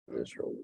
Miserable.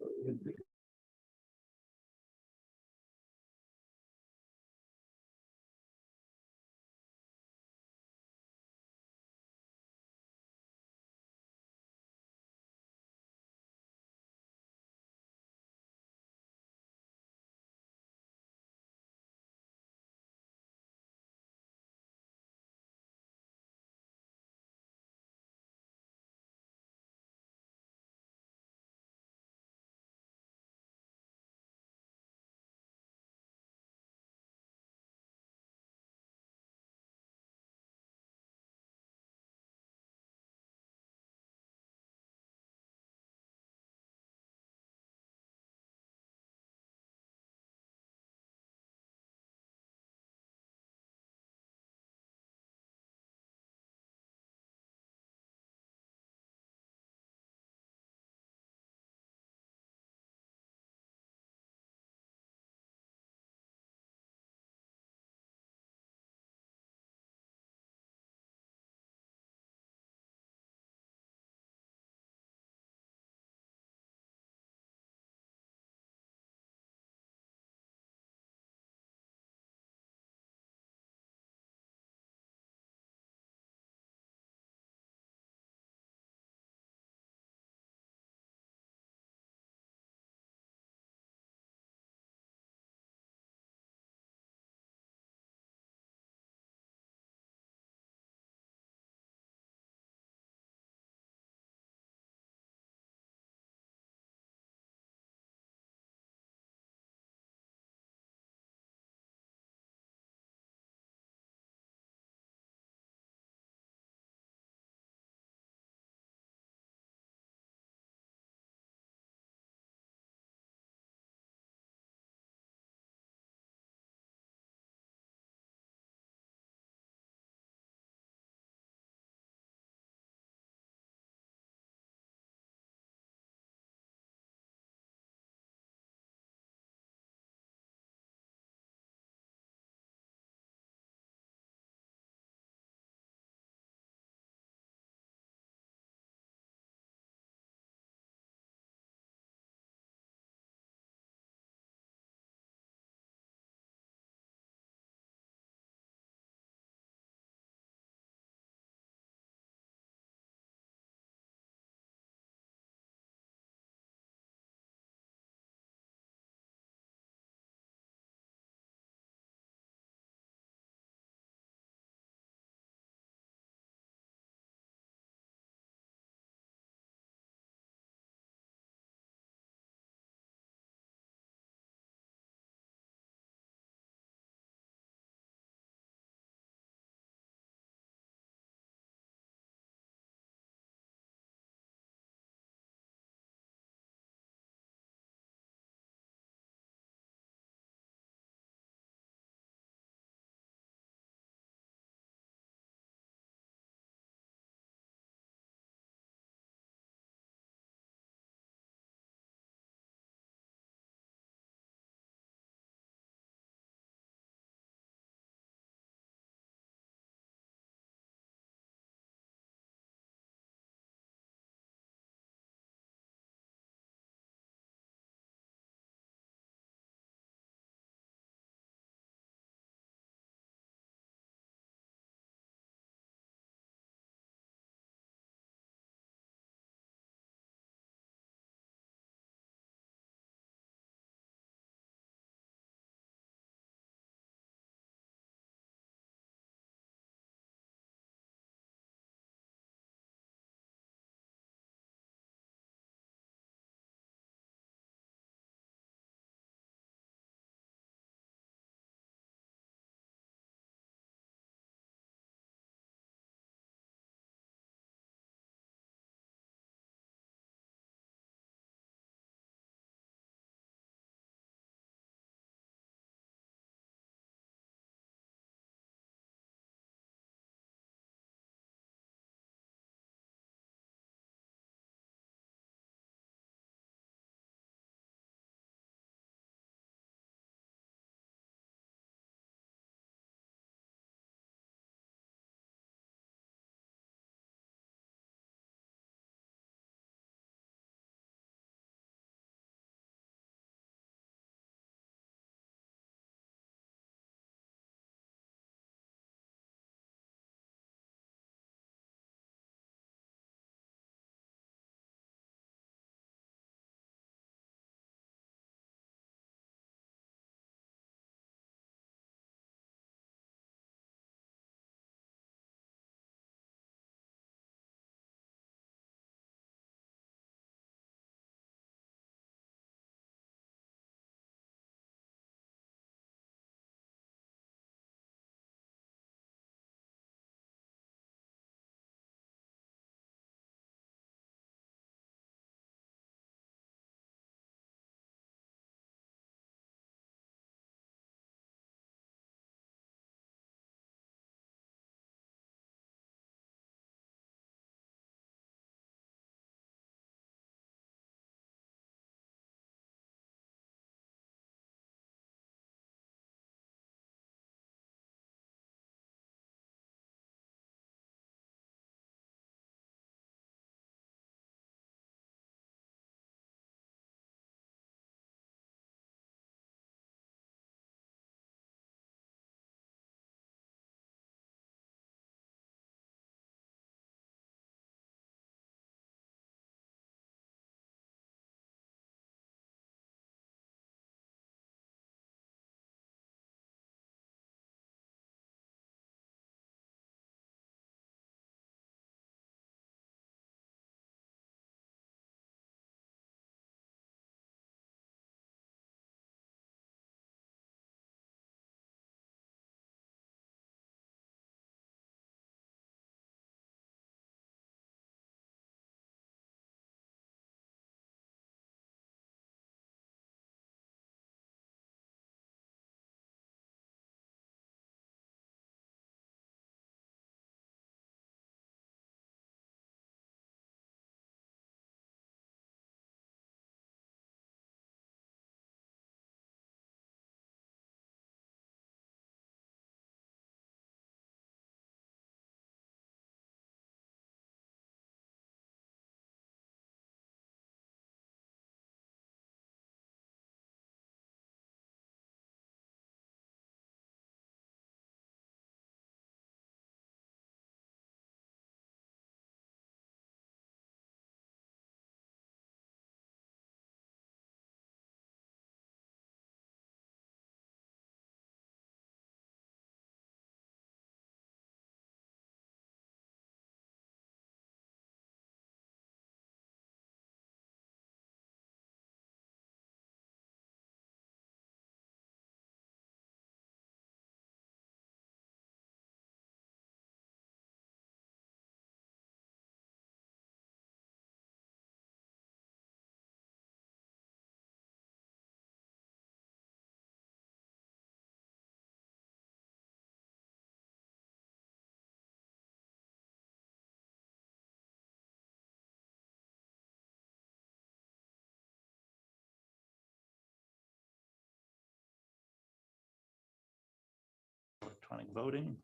Electronic voting.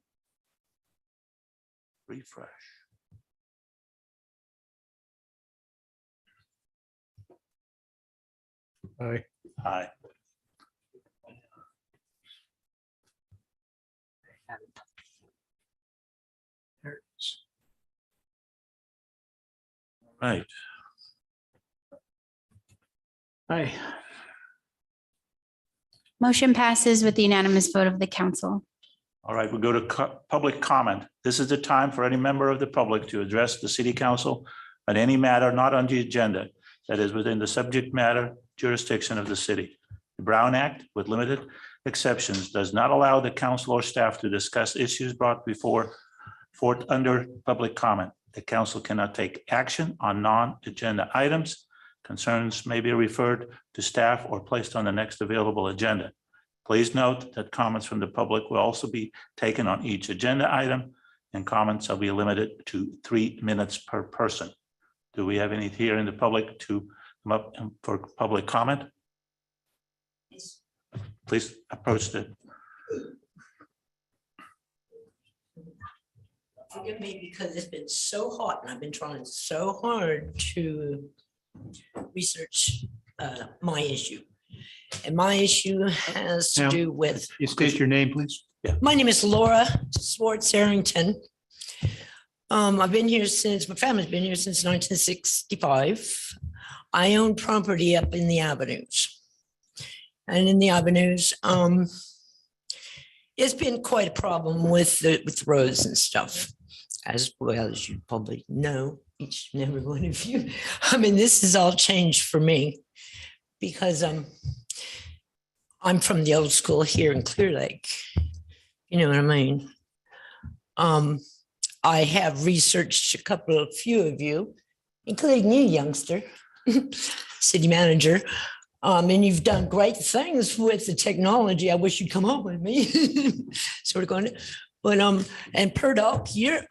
Refresh. Aye. Aye. There it is. Right. Aye. Motion passes with the unanimous vote of the council. All right, we'll go to public comment. This is the time for any member of the public to address the city council on any matter not on the agenda that is within the subject matter jurisdiction of the city. The Brown Act, with limited exceptions, does not allow the council or staff to discuss issues brought before under public comment. The council cannot take action on non-agenda items. Concerns may be referred to staff or placed on the next available agenda. Please note that comments from the public will also be taken on each agenda item, and comments will be limited to 3 minutes per person. Do we have any here in the public to come up for public comment? Please approach the. Forgive me because it's been so hot and I've been trying so hard to research my issue. And my issue has to Ma'am, do with, You state your name, please. my name is Laura Swartz-Arrington. I've been here since, my family's been here since 1965. I own property up in the avenues. And in the avenues, it's been quite a problem with the roads and stuff, as well as you probably know, each and every one of you. I mean, this has all changed for me because I'm from the old school here in Clearlake. You know what I mean? I have researched a few of you, including you, youngster, city manager. And you've done great things with the technology. I wish you'd come home with me. Sort of going, but and Purdock, you're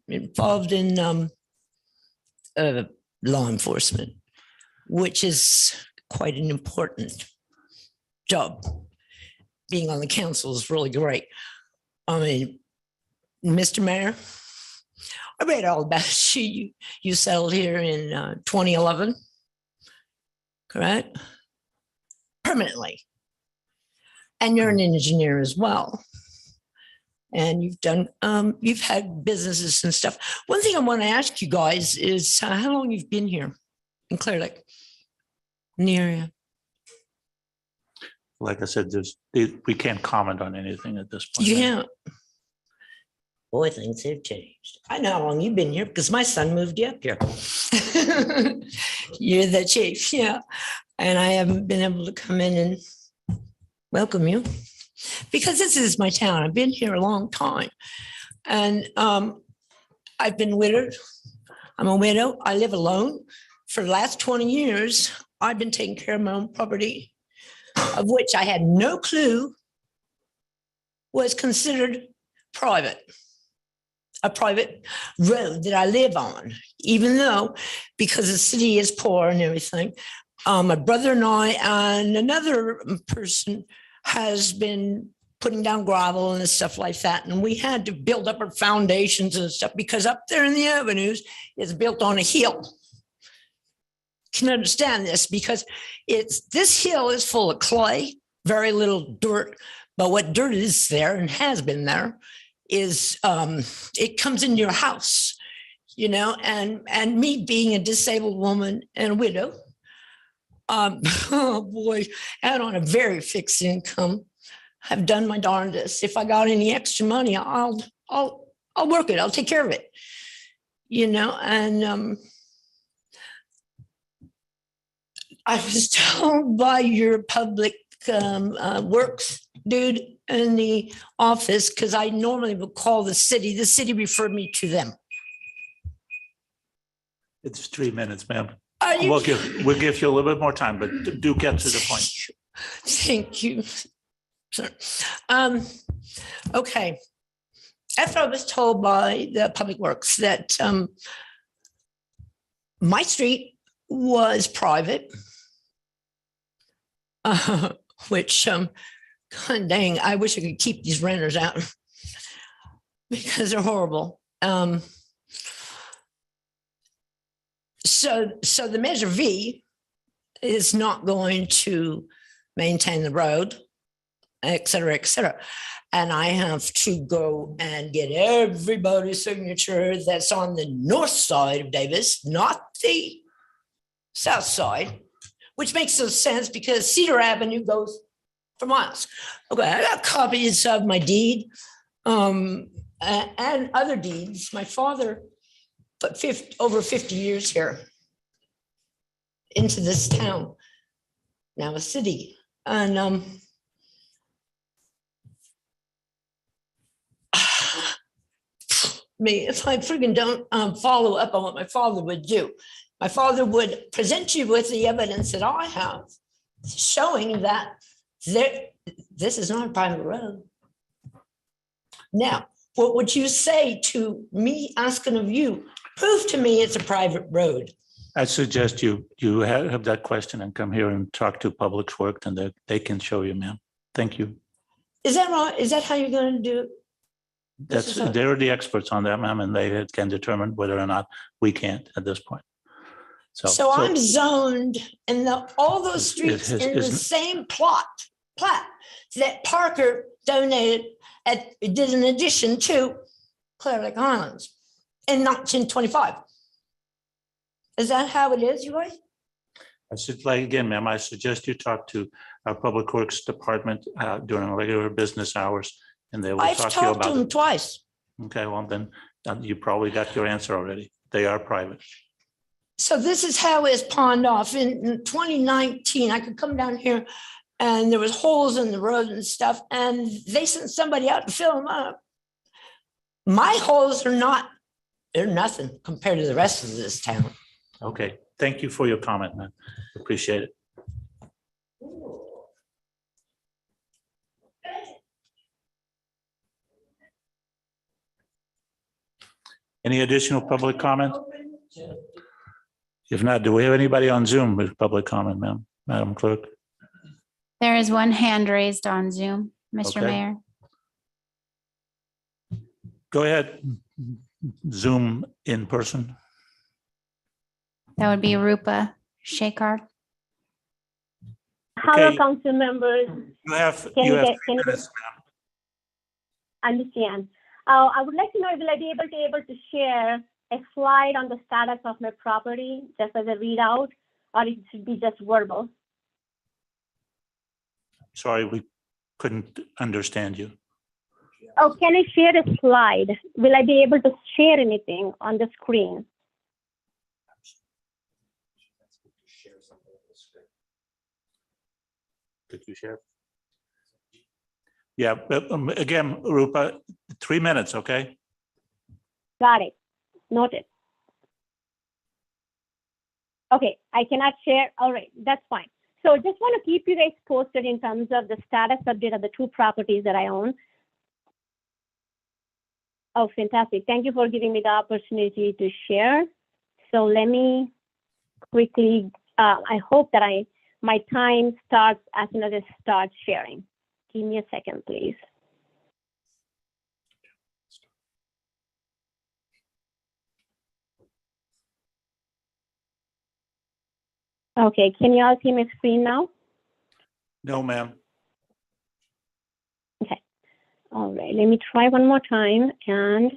involved in law enforcement, which is quite an important job. Being on the council is really great. I mean, Mr. Mayor, I read all about you. You settled here in 2011, correct? Permanently. And you're an engineer as well. And you've done, you've had businesses and stuff. One thing I want to ask you guys is how long you've been here in Clearlake, in the area? Like I said, we can't comment on anything at this point. You can't. Boy, things have changed. I know how long you've been here because my son moved you up here. You're the chief, yeah. And I haven't been able to come in and welcome you because this is my town. I've been here a long time. And I've been widowed. I'm a widow. I live alone. For the last 20 years, I've been taking care of my own property, of which I had no clue was considered private. A private road that I live on, even though, because the city is poor and everything, my brother and I and another person has been putting down gravel and stuff like that. And we had to build up our foundations and stuff because up there in the avenues is built on a hill. Can understand this because this hill is full of clay, very little dirt, but what dirt is there and has been there is it comes into your house, you know, and me being a disabled woman and a widow, oh boy, and on a very fixed income, I've done my darndest. If I got any extra money, I'll work it. I'll take care of it, you know. And I was told by your public works dude in the office, because I normally would call the city referred me to them. It's 3 minutes, ma'am. We'll give you a little bit more time, but do get to the point. Thank you, sir. Okay. After I was told by the public works that my street was private, which God dang, I wish I could keep these renters out. because they're horrible. So the Measure V is not going to maintain the road, et cetera, et cetera. And I have to go and get everybody's signature that's on the north side of Davis, not the south side, which makes no sense because Cedar Avenue goes for miles. Okay, I got copies of my deed and other deeds. My father put over 50 years here into this town, now a city. And me, if I friggin' don't follow up on what my father would do, my father would present you with the evidence that I have showing that this is not a private road. Now, what would you say to me asking of you, prove to me it's a private road? I suggest you have that question and come here and talk to Public Works, and they can show you, ma'am. Thank you. Is that right? Is that how you're going to do it? They're the experts on that, ma'am, and they can determine whether or not we can't at this point. So I'm zoned and all those streets in the same plat that Parker donated did in addition to Clearlake Islands in 1925. Is that how it is, you guys? I should, like, again, ma'am, I suggest you talk to our Public Works Department during regular business hours, and they will I've talk to you talked to about them it. twice. Okay, well, then you probably got your answer already. They are private. So this is how it's pawned off. In 2019, I could come down here and there was holes in the road and stuff, and they sent somebody out to fill them up. My holes are they're nothing compared to the rest of this town. Okay, thank you for your comment, man. Appreciate it. Any additional public comment? If not, do we have anybody on Zoom with public comment, ma'am, Madam Clerk? There is one hand raised on Zoom, Mr. Okay. Mayor. Go ahead. Zoom in person. That would be Rupa Shekhar. Hello, Okay. council members. You have Can you 3 can you minutes, understand? I would like to know, will I be able to share a slide on the status of my property just as a readout, or it should be just verbal? ma'am. Sorry, we couldn't understand you. Oh, can I share a slide? Will I be able to share anything on the screen? Could you share? Yeah, but again, Rupa, 3 minutes, okay? Got it. Noted. Okay, I cannot share. All right, that's fine. So just want to keep you guys posted in terms of the status update of the 2 properties that I own. Oh, fantastic. Thank you for giving me the opportunity to share. So let me quickly, I hope that my time starts as soon as I start sharing. Give me a second, please. Okay, can you all see my screen now? No, ma'am. Okay, all right, let me try one more time and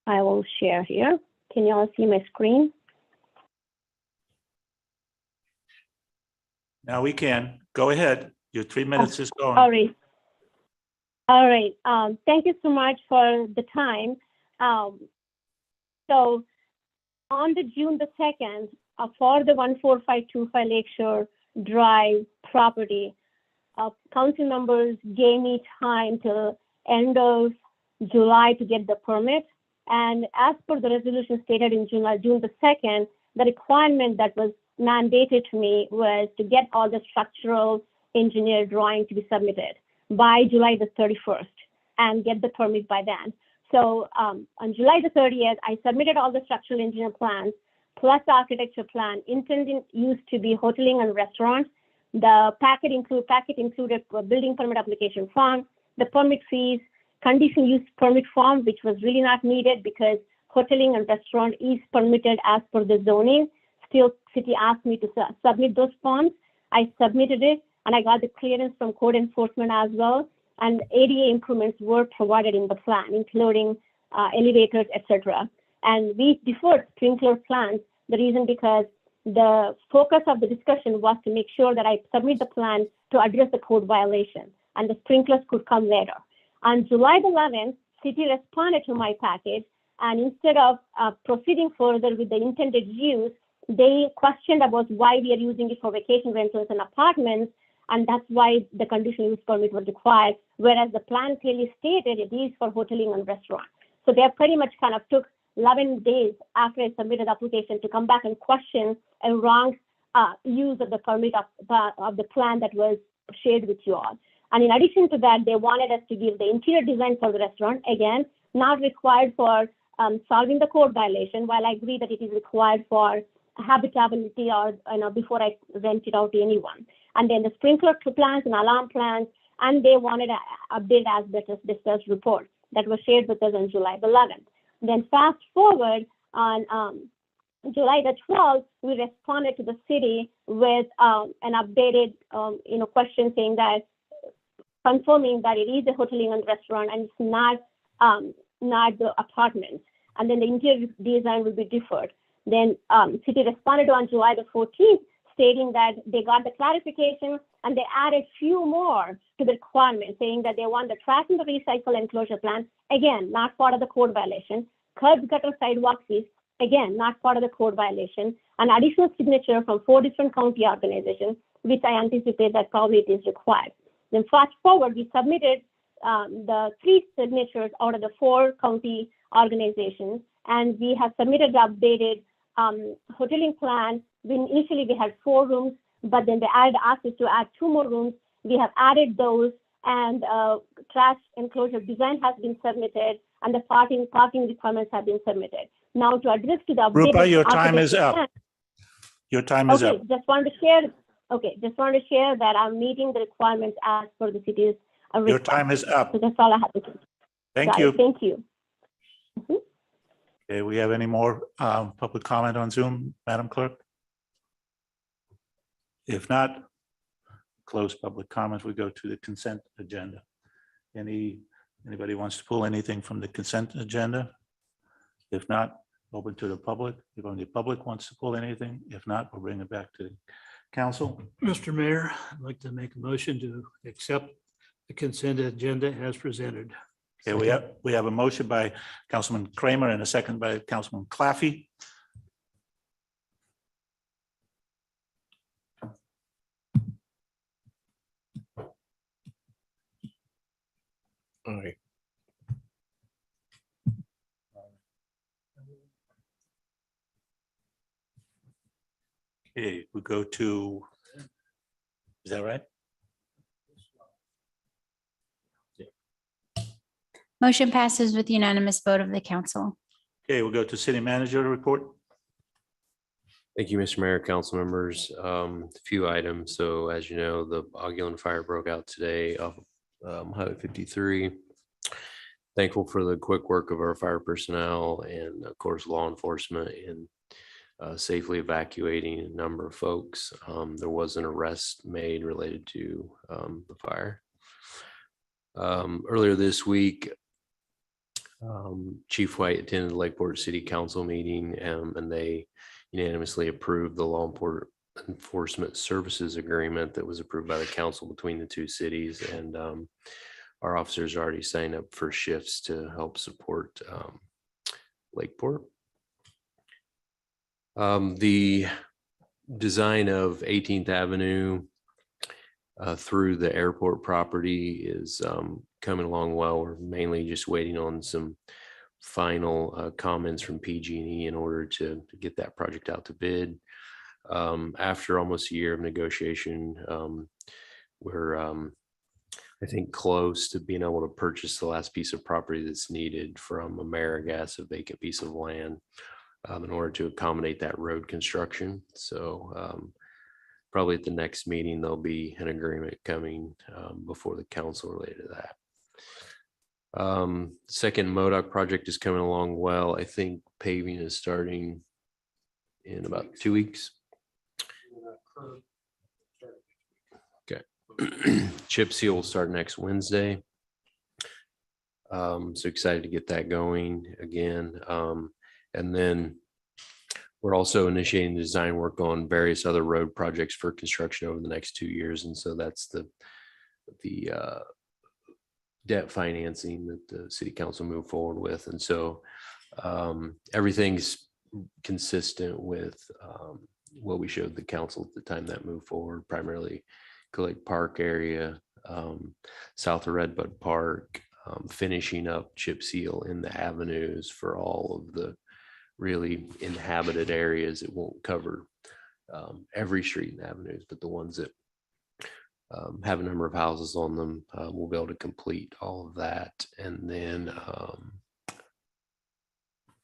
I will share here. Can you all see my screen? Now we can. Go ahead. Your 3 minutes is going. All right. All right. Thank you so much for the time. So on the June the 2nd, for the 14525 Lakeshore Drive property, council members gave me time till end of July to get the permit. And as per the resolution stated in June the 2nd, the requirement that was mandated to me was to get all the structural engineer drawing to be submitted by July the 31st and get the permit by then. So on July the 30th, I submitted all the structural engineer plans plus the architecture plan intended used to be hoteling and restaurants. The packet included a building permit application form, the permit fees, conditional use permit form, which was really not needed because hoteling and restaurant is permitted as per the zoning. Still, city asked me to submit those forms. I submitted it, and I got the clearance from code enforcement as well. And ADA improvements were provided in the plan, including elevators, etc. And we deferred sprinkler plans. The reason because the focus of the discussion was to make sure that I submit the plan to address the code violation, and the sprinklers could come later. On July 11th, city responded to my package, and instead of proceeding further with the intended use, they questioned about why we are using it for vacation rentals and apartments, and that's why the conditional use permit was required, whereas the plan clearly stated it is for hoteling and restaurant. So they pretty much kind of took 11 days after I submitted the application to come back and question a wrong use of the permit of the plan that was shared with you all. And in addition to that, they wanted us to give the interior design for the restaurant, again, not required for solving the code violation, while I agree that it is required for habitability or before I rent it out to anyone. And then the sprinkler plans and alarm plans, and they wanted to update as discussed report that was shared with us on July 11th. Then fast forward on July the 12th, we responded to the city with an updated question saying that confirming that it is a hoteling and restaurant and it's not the apartments. And then the interior design will be deferred. Then city responded on July the 14th, stating that they got the clarification and they added few more to the requirement, saying that they want the trash and the recycle enclosure plan, again, not part of the code violation. Curb gutter sidewalk fees, again, not part of the code violation. An additional signature from 4 different county organizations, which I anticipate that probably it is required. Then fast forward, we submitted the 3 signatures out of the 4 county organizations, and we have submitted the updated hoteling plan. Initially we had 4 rooms, but then they asked us to add 2 more rooms. We have added those, and trash enclosure design has been submitted, and the parking requirements have been submitted. Now to address to the updated Rupa, your time is up. plan, Your time is up. just want to share that I'm meeting the requirements as per the city's Your request. time is up. So that's all I have to say. Thank Got it. you. Thank you. Okay, we have any more public comment on Zoom, Madam Clerk? If not, close public comments. We go to the consent agenda. Anybody wants to pull anything from the consent agenda? If not, open to the public. If only the public wants to pull anything. If not, we'll bring it back to the council. Mr. Mayor, I'd like to make a motion to accept the consent agenda as presented. Okay, we have a motion by Councilman Kramer and a second by Councilman Claffey. All right. Okay, we go to, is that right? Motion passes with unanimous vote of the council. Okay, we'll go to city manager report. Thank you, Mr. Mayor, council members. A few items. So as you know, the Aguilin fire broke out today off of Highway 53. Thankful for the quick work of our fire personnel and of course, law enforcement in safely evacuating a number of folks. There was an arrest made related to the fire. Earlier this week, Chief White attended the Lakeport City Council meeting and they unanimously approved the law enforcement services agreement that was approved by the council between the 2 cities. And our officers already signed up for shifts to help support Lakeport. The design of 18th Avenue through the airport property is coming along well. We're mainly just waiting on some final comments from PG&E in order to get that project out to bid. After almost a year of negotiation, we're I think close to being able to purchase the last piece of property that's needed from AmeriGas, a vacant piece of land, in order to accommodate that road construction. So probably at the next meeting, there'll be an agreement coming before the council related to that. Second MODOC project is coming along well. I think paving is starting in about 2 weeks. Okay. Chip seal will start next Wednesday. So excited to get that going again. And then we're also initiating design work on various other road projects for construction over the next 2 years. And so that's the debt financing that the city council moved forward with. And so everything's consistent with what we showed the council at the time that moved forward, primarily Clearlake Park area, south of Redbud Park, finishing up chip seal in the avenues for all of the really inhabited areas. It won't cover every street and avenues, but the ones that have a number of houses on them, we'll be able to complete all of that. And then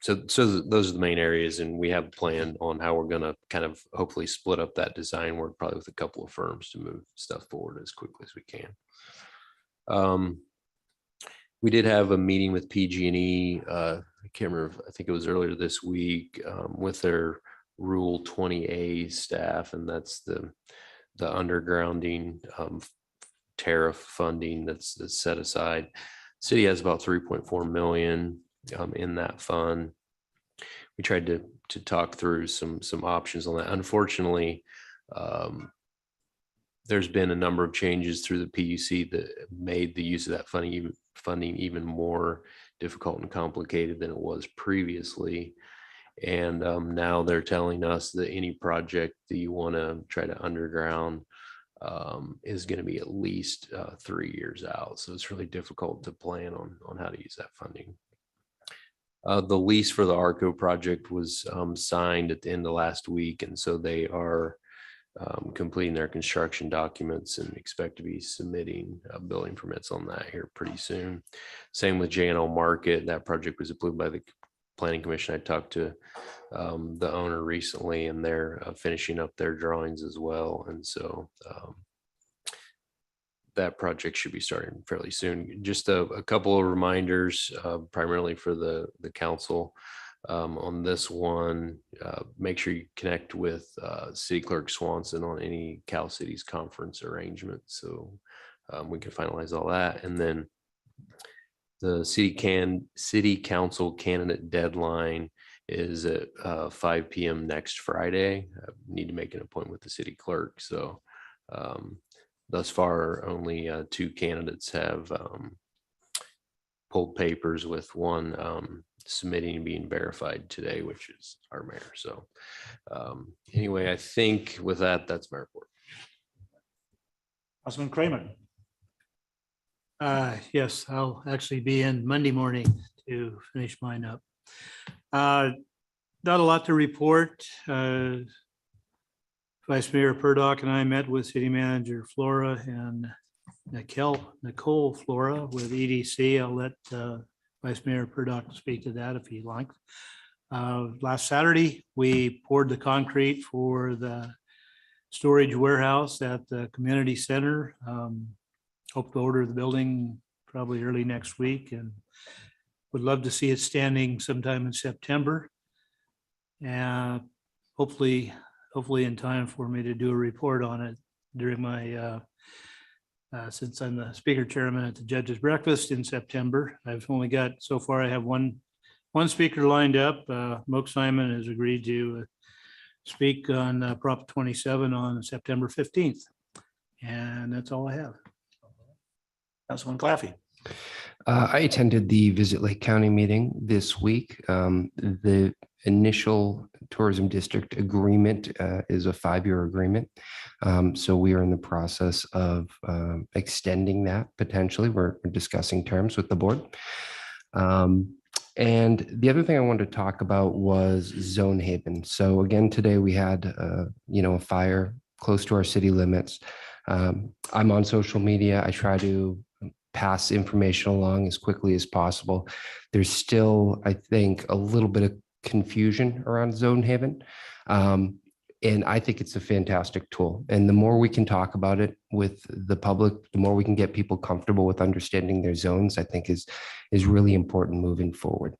so those are the main areas, and we have a plan on how we're going to kind of hopefully split up that design work, probably with a couple of firms, to move stuff forward as quickly as we can. We did have a meeting with PG&E. I can't remember, I think it was earlier this week, with their Rule 20A staff, and that's the undergrounding tariff funding that's set aside. City has about 3.4 million in that fund. We tried to talk through some options on that. Unfortunately, there's been a number of changes through the PUC that made the use of that funding even more difficult and complicated than it was previously. And now they're telling us that any project that you want to try to underground is going to be at least 3 years out. So it's really difficult to plan on how to use that funding. The lease for the ARCO project was signed at the end of last week. And so they are completing their construction documents and expect to be submitting building permits on that here pretty soon. Same with J&L Market. That project was approved by the Planning Commission. I talked to the owner recently, and they're finishing up their drawings as well. And so that project should be starting fairly soon. Just a couple of reminders, primarily for the council. On this one, make sure you connect with City Clerk Swanson on any Cal Cities conference arrangement, so we can finalize all that. And then the city council candidate deadline is at 5 p.m. next Friday. I need to make an appointment with the city clerk. So thus far, only 2 candidates have pulled papers, with one submitting and being verified today, which is our mayor. So anyway, I think with that, that's my report. Councilman Kramer. Yes, I'll actually be in Monday morning to finish mine up. Not a lot to report. Vice Mayor Purdock and I met with City Manager Flora and Nicole Flora with EDC. I'll let Vice Mayor Purdock speak to that if he'd like. Last Saturday, we poured the concrete for the storage warehouse at the community center. Hope to order the building probably early next week, and would love to see it standing sometime in September. And hopefully in time for me to do a report on it during my since I'm the speaker chairman at the judge's breakfast in September. I've only got, so far I have one speaker lined up. Moke Simon has agreed to speak on Prop 27 on September 15th. And that's all I have. Councilman Claffey. I attended the Visit Lake County meeting this week. The initial tourism district agreement is a 5-year agreement. So we are in the process of extending that potentially. We're discussing terms with the board. And the other thing I wanted to talk about was Zone Haven. So again, today we had a fire close to our city limits. I'm on social media. I try to pass information along as quickly as possible. There's still, I think, a little bit of confusion around Zone Haven. And I think it's a fantastic tool. And the more we can talk about it with the public, the more we can get people comfortable with understanding their zones, I think is really important moving forward.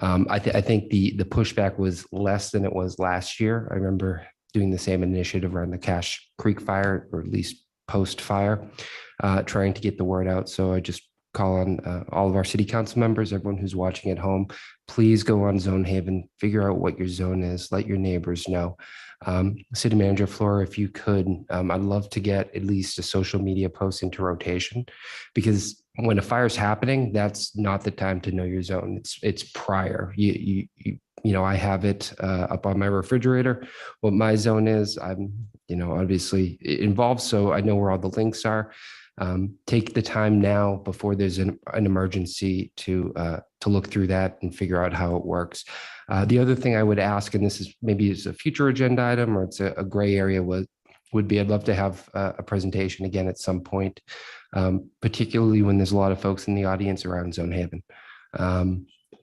I think the pushback was less than it was last year. I remember doing the same initiative around the Cache Creek fire, or at least post fire, trying to get the word out. So I just call on all of our city council members, everyone who's watching at home, please go on Zone Haven, figure out what your zone is, let your neighbors know. City Manager Flora, if you could, I'd love to get at least a social media post into rotation, because when a fire's happening, that's not the time to know your zone. It's prior. I have it up on my refrigerator, what my zone is. I'm, obviously involved, so I know where all the links are. Take the time now before there's an emergency to look through that and figure out how it works. The other thing I would ask, and this is maybe it's a future agenda item or it's a gray area, would be I'd love to have a presentation again at some point, particularly when there's a lot of folks in the audience around Zone Haven,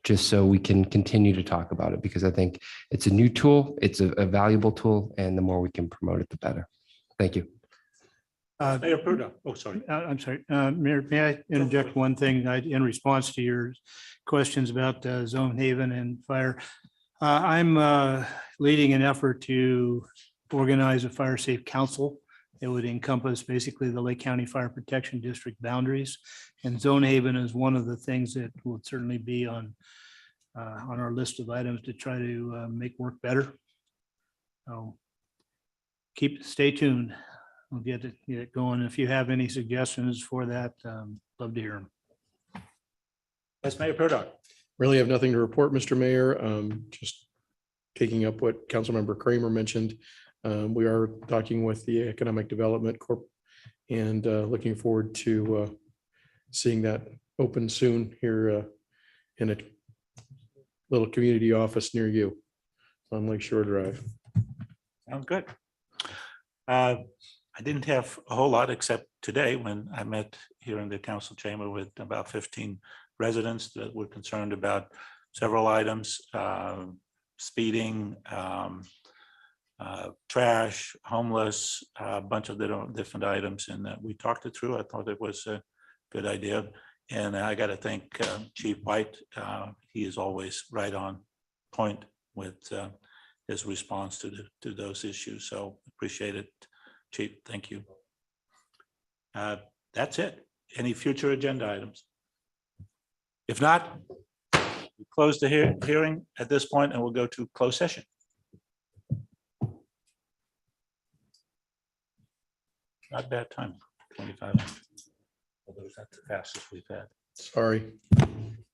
just so we can continue to talk about it, because I think it's a new tool, it's a valuable tool, and the more we can promote it, the better. Thank you. Mayor Prudo. Oh, sorry. I'm sorry, Mayor, may I interject one thing in response to your questions about Zone Haven and fire? I'm leading an effort to organize a fire safe council. It would encompass basically the Lake County Fire Protection District boundaries. And Zone Haven is one of the things that will certainly be on our list of items to try to make work better. So stay tuned. We'll get it going. If you have any suggestions for that, love to hear them. Yes, Mayor Prudo. Really have nothing to report, Mr. Mayor. Just taking up what Councilmember Kramer mentioned. We are talking with the Economic Development Corp and looking forward to seeing that open soon here in a little community office near you on Lake Shore Drive. Sounds good. I didn't have a whole lot except today when I met here in the council chamber with about 15 residents that were concerned about several items, speeding, trash, homeless, a bunch of different items, and we talked it through. I thought it was a good idea. And I got to thank Chief White. He is always right on point with his response to those issues. So appreciate it, Chief. Thank you. That's it. Any future agenda items? If not, we close the hearing at this point and we'll go to closed session. Not bad time, 25 minutes. Although that's the fastest we've had. Sorry.